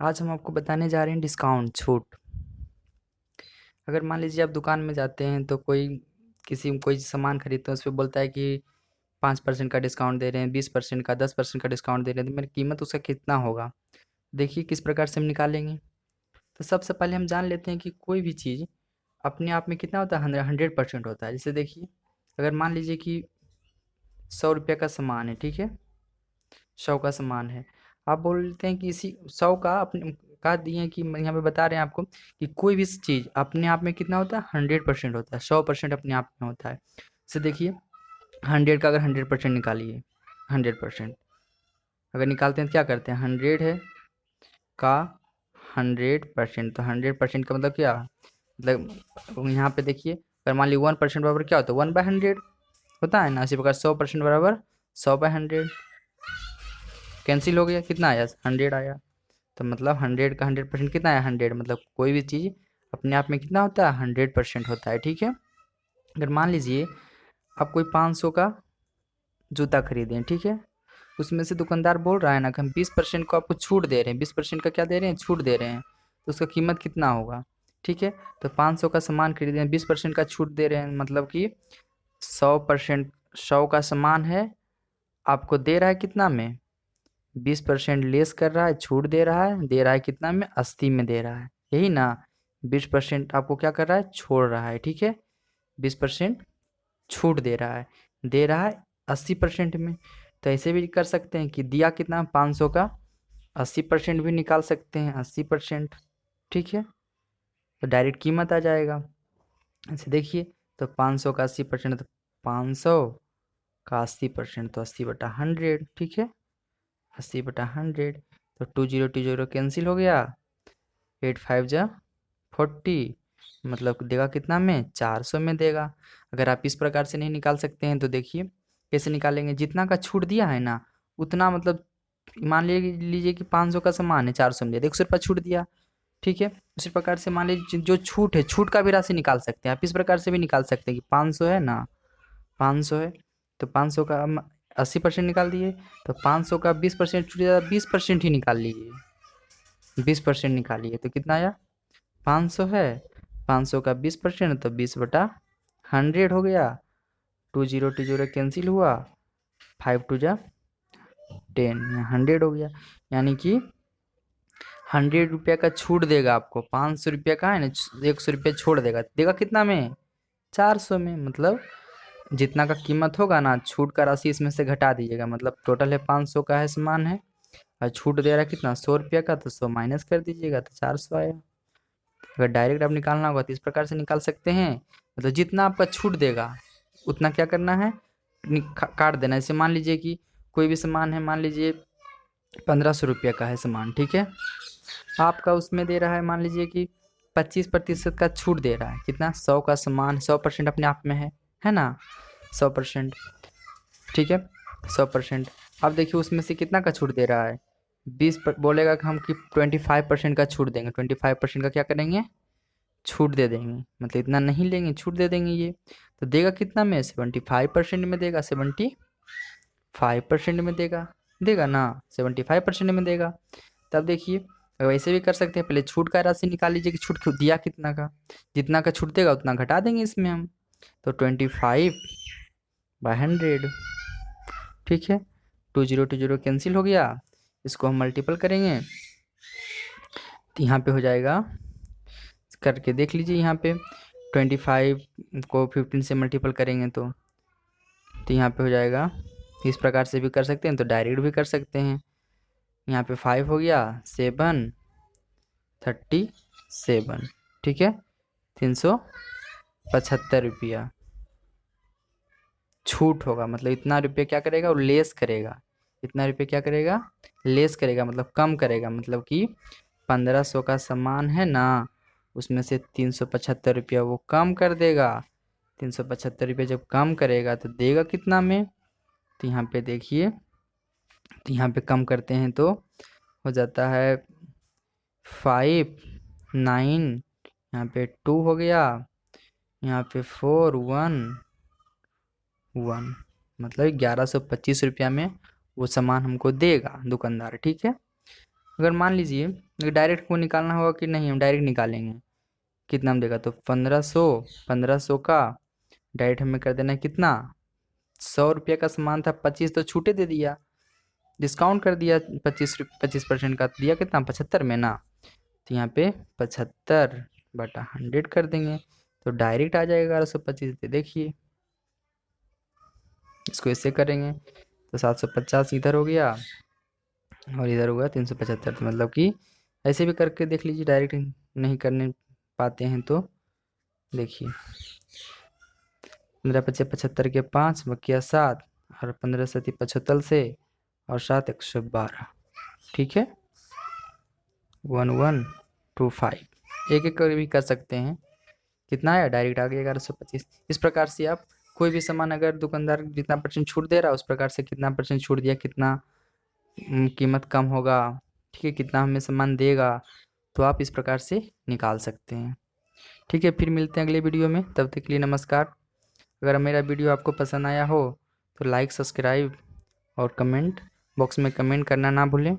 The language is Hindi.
आज हम आपको बताने जा रहे हैं डिस्काउंट छूट। अगर मान लीजिए आप दुकान में जाते हैं तो कोई सामान खरीदते हैं, उस पे बोलता है कि 5% का डिस्काउंट दे रहे हैं, 20% का, 10% का डिस्काउंट दे रहे हैं, तो मेरी कीमत उसका कितना होगा। देखिए किस प्रकार से हम निकालेंगे। तो सबसे पहले हम जान लेते हैं कि कोई भी चीज़ अपने आप में कितना होता है, 100% होता है। जैसे देखिए, अगर मान लीजिए कि 100 रुपये का सामान है, ठीक है, 100 का सामान है। आप बोलते हैं कि इसी 100 का अपने का दिए कि यहाँ पे बता रहे हैं आपको कि कोई भी चीज़ अपने आप में कितना होता है, 100% होता है, 100% अपने आप में होता है। जैसे देखिए, 100 का अगर 100% निकालिए, 100% अगर निकालते हैं तो क्या करते हैं, 100 है का 100%, तो 100% का मतलब क्या, मतलब यहाँ पे देखिए, अगर मान लीजिए 1% बराबर क्या होता है, 1/100 होता है ना। इसी प्रकार 100% बराबर 100/100 कैंसिल हो गया, कितना आया, 100 आया। तो मतलब 100 का 100% कितना है, 100, मतलब कोई भी चीज़ अपने आप में कितना होता है, 100% होता है, ठीक है। अगर मान लीजिए आप कोई 500 का जूता खरीदें, ठीक है, उसमें से दुकानदार बोल रहा है ना कि हम 20% को आपको छूट दे रहे हैं, 20% का क्या दे रहे हैं, छूट दे रहे हैं, तो उसका कीमत कितना होगा, ठीक है। तो 500 का सामान खरीदे हैं, 20% का छूट दे रहे हैं, मतलब कि 100%, 100 का सामान है, आपको दे रहा है कितना में, 20% लेस कर रहा है, छूट दे रहा है कितना में, 80 में दे रहा है, यही ना। 20% आपको क्या कर रहा है, छोड़ रहा है, ठीक है, 20% छूट दे रहा है 80% में। तो ऐसे भी कर सकते हैं कि दिया कितना, 500 का 80% भी निकाल सकते हैं, 80%, ठीक है, तो डायरेक्ट कीमत आ जाएगा। ऐसे देखिए, तो 500 का 80%, तो 500 का 80%, तो 80/100, ठीक है, 80/100, तो 20 कैंसिल हो गया, 8 5 जा 40, मतलब देगा कितना में, 400 में देगा। अगर आप इस प्रकार से नहीं निकाल सकते हैं तो देखिए कैसे निकालेंगे, जितना का छूट दिया है ना उतना, मतलब मान लीजिए कि 500 का सामान है, 400 में दिया, 100 रुपये छूट दिया, ठीक है। उसी प्रकार से मान लीजिए जो छूट है, छूट का भी राशि निकाल सकते हैं आप, इस प्रकार से भी निकाल सकते हैं कि 500 है ना, 500 है, तो 500 का हम 80% निकाल दिए, तो 500 का 20% छूट जाता, 20% ही निकाल लीजिए, 20% निकालिए तो कितना आया, 500 है, 500 का 20%, तो 20/100 हो गया, 20 कैंसिल हुआ, 5 2 जा 10, 100 हो गया। यानी कि 100 रुपये का छूट देगा आपको, 500 रुपये का है ना, 100 रुपये छोड़ देगा, देगा कितना में, 400 में। मतलब जितना का कीमत होगा ना, छूट का राशि इसमें से घटा दीजिएगा, मतलब टोटल है 500 का है सामान है, और छूट दे रहा है कितना, 100 रुपये का, तो 100 माइनस कर दीजिएगा तो 400 आया। अगर डायरेक्ट आप निकालना होगा तो इस प्रकार से निकाल सकते हैं, मतलब जितना आपका छूट देगा उतना क्या करना है, काट देना। जैसे मान लीजिए कि कोई भी सामान है, मान लीजिए 1500 रुपये का है सामान, ठीक है, आपका उसमें दे रहा है, मान लीजिए कि 25% का छूट दे रहा है, कितना, 100 का सामान, 100% अपने आप में है ना, 100%, ठीक है, 100%। अब देखिए उसमें से कितना का छूट दे रहा है, बोलेगा कि हम कि 25% का छूट देंगे, 25% का क्या करेंगे, छूट दे देंगे, मतलब इतना नहीं लेंगे, छूट दे देंगे ये, तो देगा कितना में, 75% में देगा, 75% में देगा, देगा ना, 75% में देगा। तब देखिए वैसे भी कर सकते हैं, पहले छूट का राशि निकाल लीजिए कि छूट दिया कितना का, जितना का छूट देगा उतना घटा देंगे इसमें हम, तो 25/100, ठीक है, 20 कैंसिल हो गया, इसको हम मल्टीपल करेंगे तो यहाँ पे हो जाएगा, करके देख लीजिए, यहाँ पे 25 को 15 से मल्टीपल करेंगे तो यहाँ पे हो जाएगा। इस प्रकार से भी कर सकते हैं, तो डायरेक्ट भी कर सकते हैं। यहाँ पे 5 हो गया, 737, ठीक है, 375 रुपया छूट होगा, मतलब इतना रुपये क्या करेगा, वो लेस करेगा, इतना रुपये क्या करेगा, लेस करेगा, मतलब कम करेगा, मतलब कि 1500 का सामान है ना, उसमें से 375 रुपया वो कम कर देगा। 375 रुपये जब कम करेगा तो देगा कितना में, तो यहाँ पे देखिए, तो यहाँ पे कम करते हैं तो हो जाता है 5 9, यहाँ पे 2 हो गया, यहाँ पे 4 1 1, मतलब 1125 रुपया में वो सामान हमको देगा दुकानदार, ठीक है। अगर मान लीजिए अगर डायरेक्ट को निकालना होगा कि नहीं, हम डायरेक्ट निकालेंगे। कितना हम देगा तो 1500, 1500 का डायरेक्ट हमें कर देना है कितना, 100 रुपये का सामान था, 25 तो छूटे दे दिया, डिस्काउंट कर दिया 25% का, दिया कितना 75 में ना। तो यहाँ पे 75/100 कर देंगे तो डायरेक्ट आ जाएगा 1125। देखिए इसको इससे करेंगे तो 750 इधर हो गया और इधर होगा 375। तो मतलब कि ऐसे भी करके देख लीजिए, डायरेक्ट नहीं करने पाते हैं तो देखिए 15 पचे 75 के 5 बकिया 7 और 15 सती 75 से और 7 112। ठीक है 1125। एक एक कर भी कर सकते हैं। कितना आया डायरेक्ट आ गया 1125। इस प्रकार से आप कोई भी सामान अगर दुकानदार जितना परसेंट छूट दे रहा है उस प्रकार से कितना परसेंट छूट दिया, कितना कीमत कम होगा, ठीक है, कितना हमें सामान देगा, तो आप इस प्रकार से निकाल सकते हैं। ठीक है, फिर मिलते हैं अगले वीडियो में, तब तक के लिए नमस्कार। अगर मेरा वीडियो आपको पसंद आया हो तो लाइक, सब्सक्राइब और कमेंट बॉक्स में कमेंट करना ना भूलें।